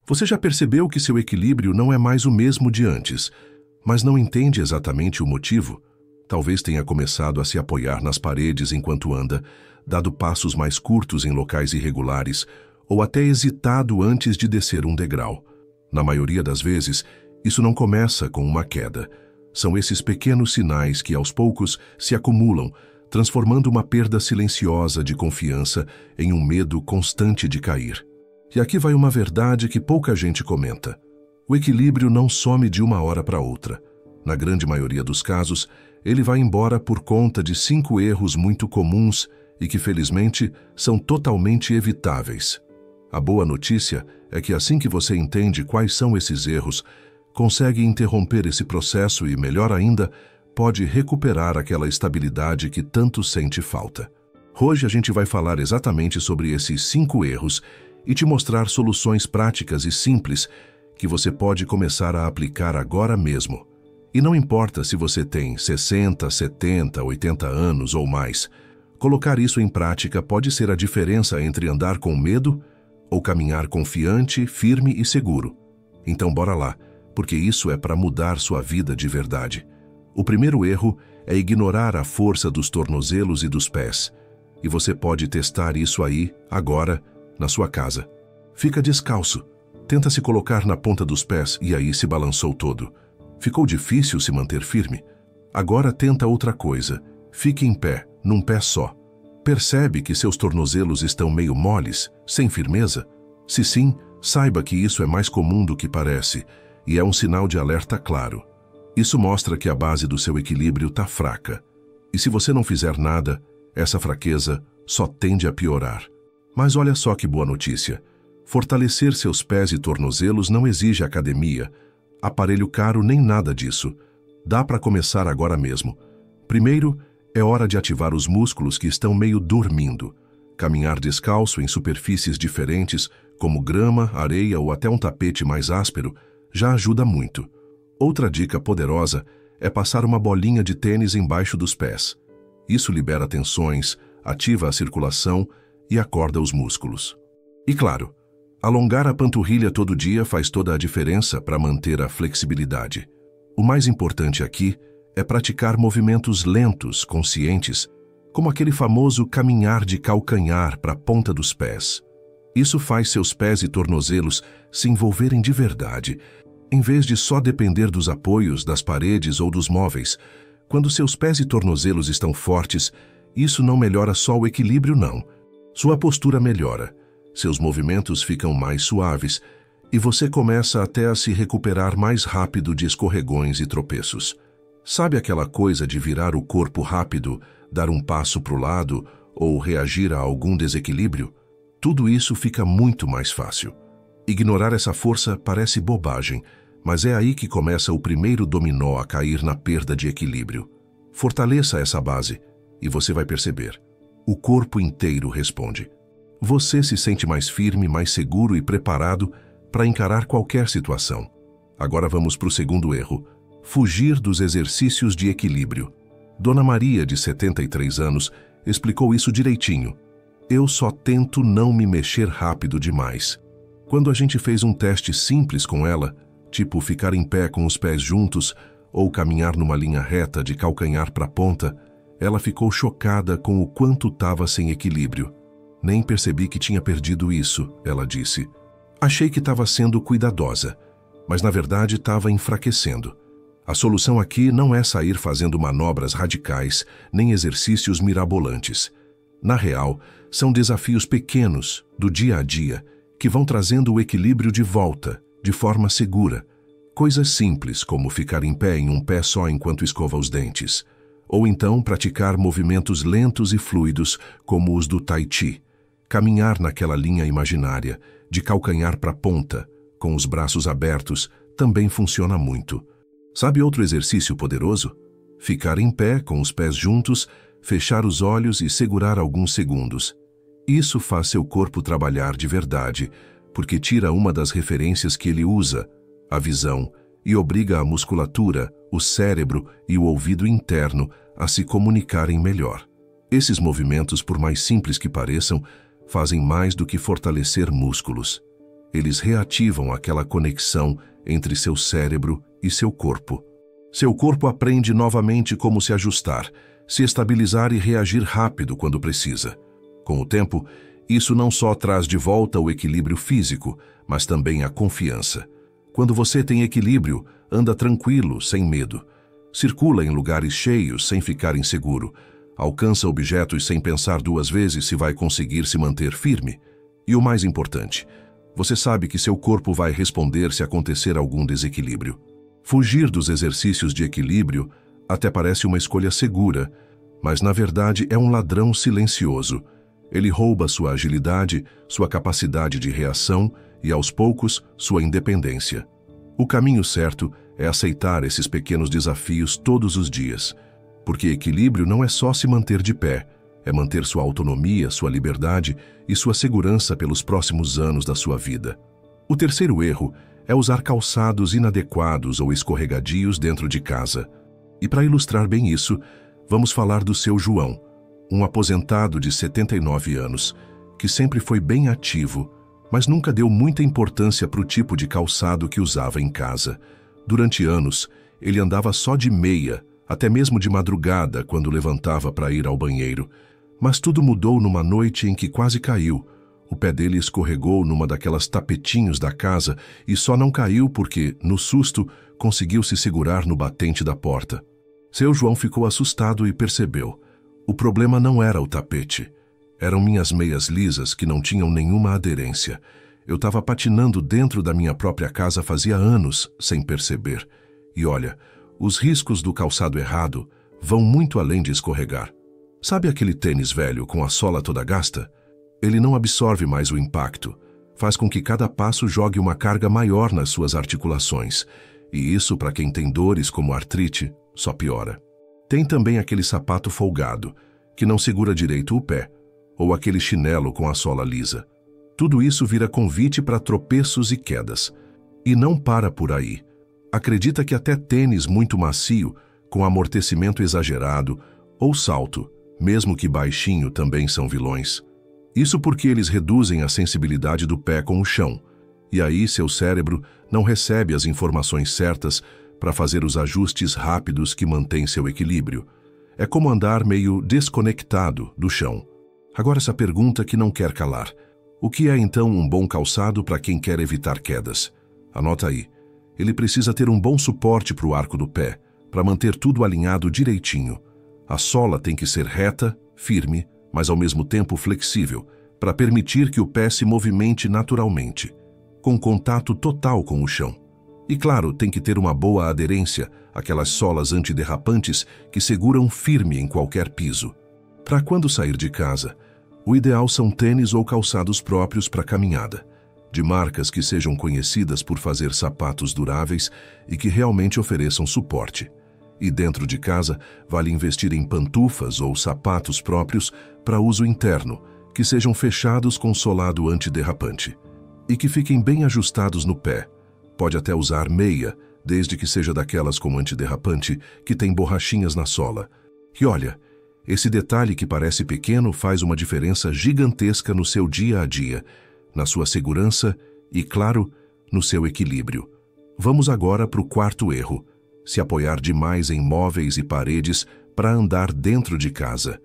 Você já percebeu que seu equilíbrio não é mais o mesmo de antes, mas não entende exatamente o motivo? Talvez tenha começado a se apoiar nas paredes enquanto anda, dado passos mais curtos em locais irregulares, ou até hesitado antes de descer um degrau. Na maioria das vezes, isso não começa com uma queda. São esses pequenos sinais que, aos poucos, se acumulam, transformando uma perda silenciosa de confiança em um medo constante de cair. E aqui vai uma verdade que pouca gente comenta. O equilíbrio não some de uma hora para outra. Na grande maioria dos casos, ele vai embora por conta de 5 erros muito comuns e que, felizmente, são totalmente evitáveis. A boa notícia é que assim que você entende quais são esses erros, consegue interromper esse processo e, melhor ainda, pode recuperar aquela estabilidade que tanto sente falta. Hoje a gente vai falar exatamente sobre esses 5 erros e te mostrar soluções práticas e simples que você pode começar a aplicar agora mesmo. E não importa se você tem 60, 70, 80 anos ou mais, colocar isso em prática pode ser a diferença entre andar com medo ou caminhar confiante, firme e seguro. Então bora lá, porque isso é para mudar sua vida de verdade. O primeiro erro é ignorar a força dos tornozelos e dos pés. E você pode testar isso aí, agora, na sua casa. Fica descalço. Tenta se colocar na ponta dos pés e aí se balançou todo. Ficou difícil se manter firme? Agora tenta outra coisa. Fique em pé, num pé só. Percebe que seus tornozelos estão meio moles, sem firmeza? Se sim, saiba que isso é mais comum do que parece e é um sinal de alerta claro. Isso mostra que a base do seu equilíbrio está fraca. E se você não fizer nada, essa fraqueza só tende a piorar. Mas olha só que boa notícia. Fortalecer seus pés e tornozelos não exige academia, aparelho caro nem nada disso. Dá para começar agora mesmo. Primeiro, é hora de ativar os músculos que estão meio dormindo. Caminhar descalço em superfícies diferentes, como grama, areia ou até um tapete mais áspero, já ajuda muito. Outra dica poderosa é passar uma bolinha de tênis embaixo dos pés. Isso libera tensões, ativa a circulação e acorda os músculos. E claro, alongar a panturrilha todo dia faz toda a diferença para manter a flexibilidade. O mais importante aqui é praticar movimentos lentos, conscientes, como aquele famoso caminhar de calcanhar para a ponta dos pés. Isso faz seus pés e tornozelos se envolverem de verdade, em vez de só depender dos apoios, das paredes ou dos móveis. Quando seus pés e tornozelos estão fortes, isso não melhora só o equilíbrio, não. Sua postura melhora, seus movimentos ficam mais suaves e você começa até a se recuperar mais rápido de escorregões e tropeços. Sabe aquela coisa de virar o corpo rápido, dar um passo para o lado ou reagir a algum desequilíbrio? Tudo isso fica muito mais fácil. Ignorar essa força parece bobagem, mas é aí que começa o primeiro dominó a cair na perda de equilíbrio. Fortaleça essa base e você vai perceber. O corpo inteiro responde. Você se sente mais firme, mais seguro e preparado para encarar qualquer situação. Agora vamos para o segundo erro. Fugir dos exercícios de equilíbrio. Dona Maria, de 73 anos, explicou isso direitinho. Eu só tento não me mexer rápido demais. Quando a gente fez um teste simples com ela, tipo ficar em pé com os pés juntos ou caminhar numa linha reta de calcanhar para a ponta, ela ficou chocada com o quanto estava sem equilíbrio. Nem percebi que tinha perdido isso, ela disse. Achei que estava sendo cuidadosa, mas na verdade estava enfraquecendo. A solução aqui não é sair fazendo manobras radicais, nem exercícios mirabolantes. Na real, são desafios pequenos, do dia a dia, que vão trazendo o equilíbrio de volta, de forma segura. Coisas simples, como ficar em pé em um pé só enquanto escova os dentes. Ou então praticar movimentos lentos e fluidos, como os do Tai Chi. Caminhar naquela linha imaginária, de calcanhar para a ponta, com os braços abertos, também funciona muito. Sabe outro exercício poderoso? Ficar em pé, com os pés juntos, fechar os olhos e segurar alguns segundos. Isso faz seu corpo trabalhar de verdade, porque tira uma das referências que ele usa, a visão, e obriga a musculatura, o cérebro e o ouvido interno a se comunicarem melhor. Esses movimentos, por mais simples que pareçam, fazem mais do que fortalecer músculos. Eles reativam aquela conexão entre seu cérebro e seu corpo. Seu corpo aprende novamente como se ajustar, se estabilizar e reagir rápido quando precisa. Com o tempo, isso não só traz de volta o equilíbrio físico, mas também a confiança. Quando você tem equilíbrio, anda tranquilo, sem medo. Circula em lugares cheios sem ficar inseguro. Alcança objetos sem pensar duas vezes se vai conseguir se manter firme. E o mais importante, você sabe que seu corpo vai responder se acontecer algum desequilíbrio. Fugir dos exercícios de equilíbrio até parece uma escolha segura, mas na verdade é um ladrão silencioso. Ele rouba sua agilidade, sua capacidade de reação e, aos poucos, sua independência. O caminho certo é aceitar esses pequenos desafios todos os dias, porque equilíbrio não é só se manter de pé, é manter sua autonomia, sua liberdade e sua segurança pelos próximos anos da sua vida. O terceiro erro é usar calçados inadequados ou escorregadios dentro de casa. E para ilustrar bem isso, vamos falar do seu João, um aposentado de 79 anos, que sempre foi bem ativo, mas nunca deu muita importância para o tipo de calçado que usava em casa. Durante anos, ele andava só de meia, até mesmo de madrugada, quando levantava para ir ao banheiro. Mas tudo mudou numa noite em que quase caiu. O pé dele escorregou numa daquelas tapetinhos da casa e só não caiu porque, no susto, conseguiu se segurar no batente da porta. Seu João ficou assustado e percebeu. O problema não era o tapete. Eram minhas meias lisas que não tinham nenhuma aderência. Eu estava patinando dentro da minha própria casa fazia anos, sem perceber. E olha, os riscos do calçado errado vão muito além de escorregar. Sabe aquele tênis velho com a sola toda gasta? Ele não absorve mais o impacto. Faz com que cada passo jogue uma carga maior nas suas articulações. E isso, para quem tem dores como artrite, só piora. Tem também aquele sapato folgado, que não segura direito o pé, ou aquele chinelo com a sola lisa. Tudo isso vira convite para tropeços e quedas. E não para por aí. Acredita que até tênis muito macio, com amortecimento exagerado, ou salto, mesmo que baixinho, também são vilões. Isso porque eles reduzem a sensibilidade do pé com o chão, e aí seu cérebro não recebe as informações certas para fazer os ajustes rápidos que mantêm seu equilíbrio. É como andar meio desconectado do chão. Agora essa pergunta que não quer calar. O que é então um bom calçado para quem quer evitar quedas? Anota aí. Ele precisa ter um bom suporte para o arco do pé, para manter tudo alinhado direitinho. A sola tem que ser reta, firme, mas ao mesmo tempo flexível, para permitir que o pé se movimente naturalmente, com contato total com o chão. E claro, tem que ter uma boa aderência, aquelas solas antiderrapantes que seguram firme em qualquer piso. Para quando sair de casa, o ideal são tênis ou calçados próprios para caminhada, de marcas que sejam conhecidas por fazer sapatos duráveis e que realmente ofereçam suporte. E dentro de casa, vale investir em pantufas ou sapatos próprios para uso interno, que sejam fechados com solado antiderrapante e que fiquem bem ajustados no pé. Pode até usar meia, desde que seja daquelas com antiderrapante que tem borrachinhas na sola. E olha, esse detalhe que parece pequeno faz uma diferença gigantesca no seu dia a dia, na sua segurança e, claro, no seu equilíbrio. Vamos agora para o quarto erro: se apoiar demais em móveis e paredes para andar dentro de casa.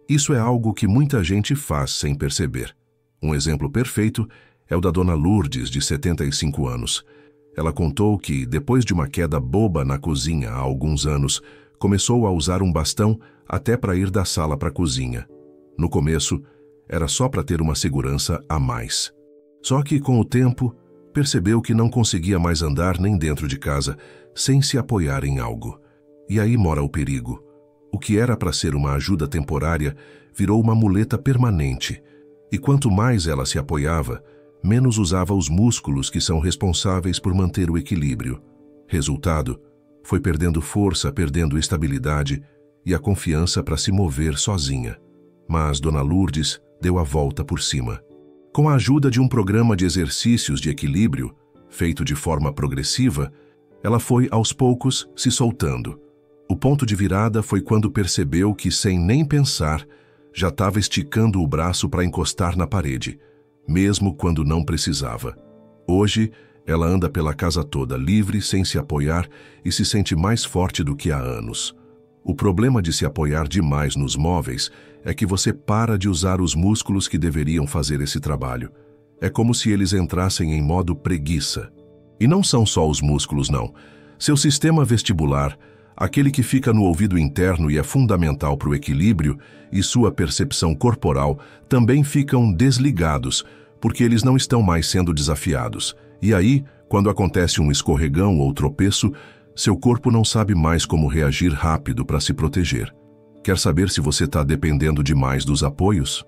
Isso é algo que muita gente faz sem perceber. Um exemplo perfeito é o da dona Lourdes, de 75 anos. Ela contou que, depois de uma queda boba na cozinha há alguns anos, começou a usar um bastão até para ir da sala para a cozinha. No começo, era só para ter uma segurança a mais. Só que, com o tempo, percebeu que não conseguia mais andar nem dentro de casa, sem se apoiar em algo. E aí mora o perigo. O que era para ser uma ajuda temporária virou uma muleta permanente. E quanto mais ela se apoiava, menos usava os músculos que são responsáveis por manter o equilíbrio. Resultado, foi perdendo força, perdendo estabilidade e a confiança para se mover sozinha. Mas dona Lourdes deu a volta por cima. Com a ajuda de um programa de exercícios de equilíbrio, feito de forma progressiva, ela foi, aos poucos, se soltando. O ponto de virada foi quando percebeu que, sem nem pensar, já estava esticando o braço para encostar na parede, mesmo quando não precisava. Hoje, ela anda pela casa toda, livre, sem se apoiar e se sente mais forte do que há anos. O problema de se apoiar demais nos móveis é que você para de usar os músculos que deveriam fazer esse trabalho. É como se eles entrassem em modo preguiça. E não são só os músculos, não. Seu sistema vestibular, aquele que fica no ouvido interno e é fundamental para o equilíbrio, e sua percepção corporal também ficam desligados, porque eles não estão mais sendo desafiados. E aí, quando acontece um escorregão ou tropeço, seu corpo não sabe mais como reagir rápido para se proteger. Quer saber se você está dependendo demais dos apoios?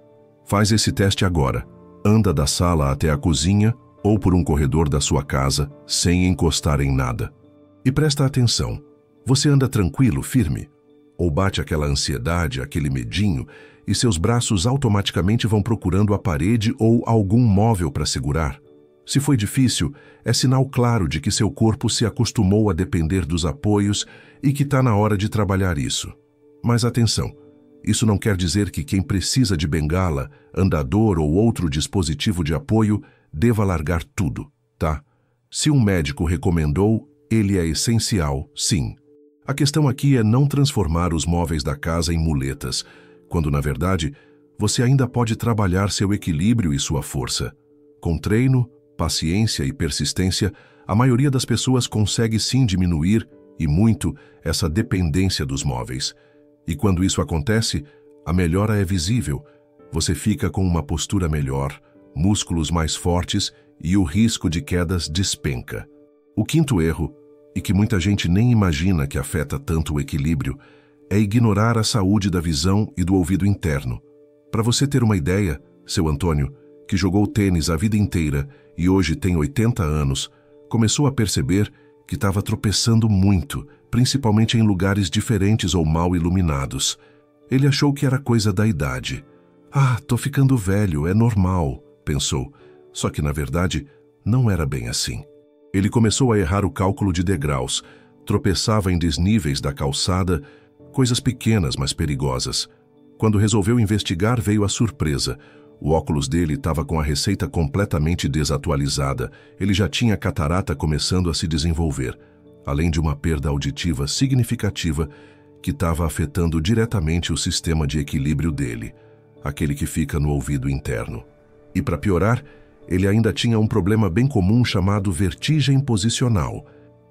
Faz esse teste agora. Anda da sala até a cozinha ou por um corredor da sua casa, sem encostar em nada. E presta atenção. Você anda tranquilo, firme? Ou bate aquela ansiedade, aquele medinho, e seus braços automaticamente vão procurando a parede ou algum móvel para segurar? Se foi difícil, é sinal claro de que seu corpo se acostumou a depender dos apoios e que está na hora de trabalhar isso. Mas atenção, isso não quer dizer que quem precisa de bengala, andador ou outro dispositivo de apoio deva largar tudo, tá? Se um médico recomendou, ele é essencial, sim. A questão aqui é não transformar os móveis da casa em muletas, quando, na verdade, você ainda pode trabalhar seu equilíbrio e sua força. Com treino, paciência e persistência, a maioria das pessoas consegue sim diminuir, e muito, essa dependência dos móveis. E quando isso acontece, a melhora é visível. Você fica com uma postura melhor, músculos mais fortes e o risco de quedas despenca. O quinto erro, e que muita gente nem imagina que afeta tanto o equilíbrio, é ignorar a saúde da visão e do ouvido interno. Para você ter uma ideia, seu Antônio, que jogou tênis a vida inteira e hoje tem 80 anos, começou a perceber que estava tropeçando muito, principalmente em lugares diferentes ou mal iluminados. Ele achou que era coisa da idade. Ah, tô ficando velho, é normal, pensou. Só que, na verdade, não era bem assim. Ele começou a errar o cálculo de degraus, tropeçava em desníveis da calçada, coisas pequenas, mas perigosas. Quando resolveu investigar, veio a surpresa. O óculos dele estava com a receita completamente desatualizada. Ele já tinha catarata começando a se desenvolver, além de uma perda auditiva significativa que estava afetando diretamente o sistema de equilíbrio dele, aquele que fica no ouvido interno. E para piorar, ele ainda tinha um problema bem comum chamado vertigem posicional,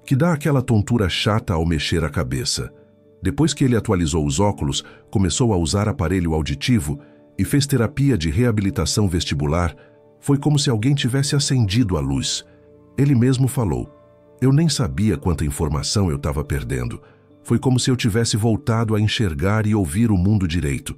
que dá aquela tontura chata ao mexer a cabeça. Depois que ele atualizou os óculos, começou a usar aparelho auditivo e fez terapia de reabilitação vestibular, foi como se alguém tivesse acendido a luz. Ele mesmo falou: "Eu nem sabia quanta informação eu estava perdendo. Foi como se eu tivesse voltado a enxergar e ouvir o mundo direito."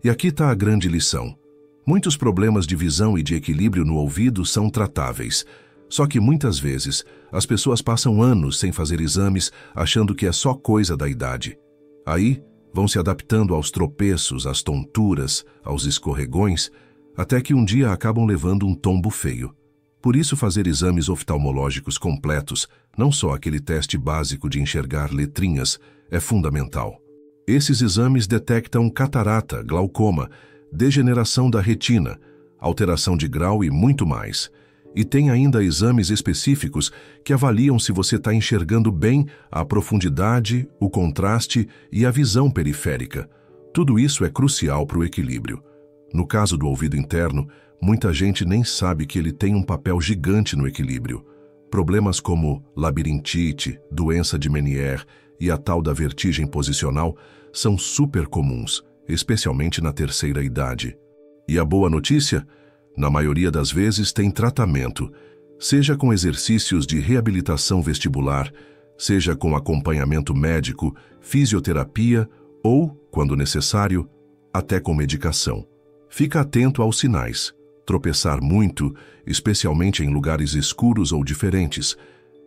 E aqui está a grande lição. Muitos problemas de visão e de equilíbrio no ouvido são tratáveis. Só que muitas vezes as pessoas passam anos sem fazer exames achando que é só coisa da idade. Aí vão se adaptando aos tropeços, às tonturas, aos escorregões, até que um dia acabam levando um tombo feio. Por isso fazer exames oftalmológicos completos, não só aquele teste básico de enxergar letrinhas, é fundamental. Esses exames detectam catarata, glaucoma, degeneração da retina, alteração de grau e muito mais. E tem ainda exames específicos que avaliam se você está enxergando bem a profundidade, o contraste e a visão periférica. Tudo isso é crucial para o equilíbrio. No caso do ouvido interno, muita gente nem sabe que ele tem um papel gigante no equilíbrio. Problemas como labirintite, doença de Meniere e a tal da vertigem posicional são super comuns, especialmente na terceira idade. E a boa notícia? Na maioria das vezes tem tratamento, seja com exercícios de reabilitação vestibular, seja com acompanhamento médico, fisioterapia ou, quando necessário, até com medicação. Fica atento aos sinais. Tropeçar muito, especialmente em lugares escuros ou diferentes.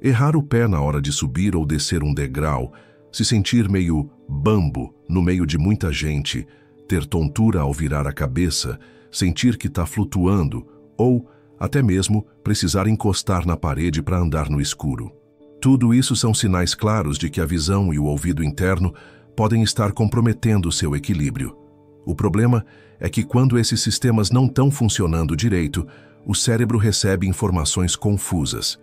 Errar o pé na hora de subir ou descer um degrau. Se sentir meio bambo no meio de muita gente. Ter tontura ao virar a cabeça. Sentir que está flutuando ou, até mesmo, precisar encostar na parede para andar no escuro. Tudo isso são sinais claros de que a visão e o ouvido interno podem estar comprometendo seu equilíbrio. O problema é que quando esses sistemas não estão funcionando direito, o cérebro recebe informações confusas.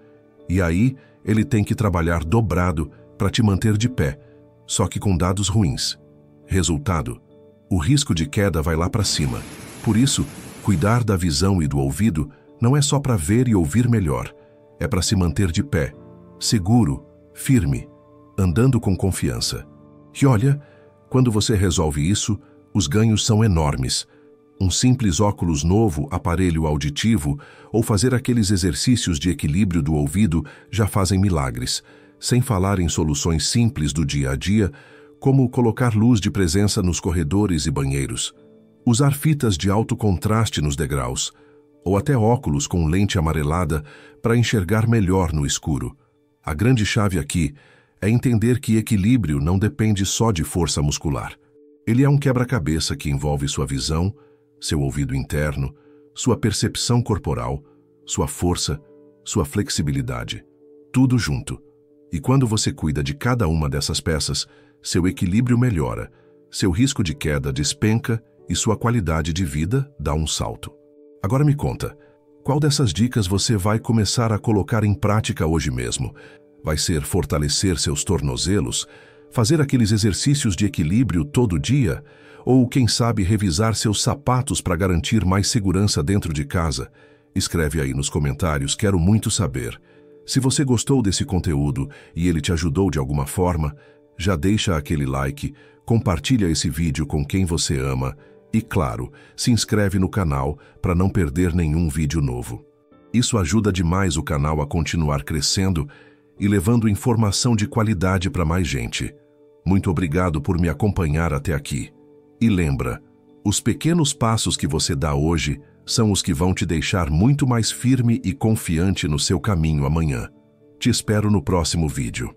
E aí, ele tem que trabalhar dobrado para te manter de pé, só que com dados ruins. Resultado: o risco de queda vai lá para cima. Por isso, cuidar da visão e do ouvido não é só para ver e ouvir melhor, é para se manter de pé, seguro, firme, andando com confiança. E olha, quando você resolve isso, os ganhos são enormes. Um simples óculos novo, aparelho auditivo ou fazer aqueles exercícios de equilíbrio do ouvido já fazem milagres, sem falar em soluções simples do dia a dia, como colocar luz de presença nos corredores e banheiros, usar fitas de alto contraste nos degraus, ou até óculos com lente amarelada para enxergar melhor no escuro. A grande chave aqui é entender que equilíbrio não depende só de força muscular. Ele é um quebra-cabeça que envolve sua visão, seu ouvido interno, sua percepção corporal, sua força, sua flexibilidade. Tudo junto. E quando você cuida de cada uma dessas peças, seu equilíbrio melhora, seu risco de queda despenca e sua qualidade de vida dá um salto. Agora me conta, qual dessas dicas você vai começar a colocar em prática hoje mesmo? Vai ser fortalecer seus tornozelos, fazer aqueles exercícios de equilíbrio todo dia, ou, quem sabe, revisar seus sapatos para garantir mais segurança dentro de casa? Escreve aí nos comentários, quero muito saber. Se você gostou desse conteúdo e ele te ajudou de alguma forma, já deixa aquele like, compartilha esse vídeo com quem você ama e, claro, se inscreve no canal para não perder nenhum vídeo novo. Isso ajuda demais o canal a continuar crescendo e levando informação de qualidade para mais gente. Muito obrigado por me acompanhar até aqui. E lembra, os pequenos passos que você dá hoje são os que vão te deixar muito mais firme e confiante no seu caminho amanhã. Te espero no próximo vídeo.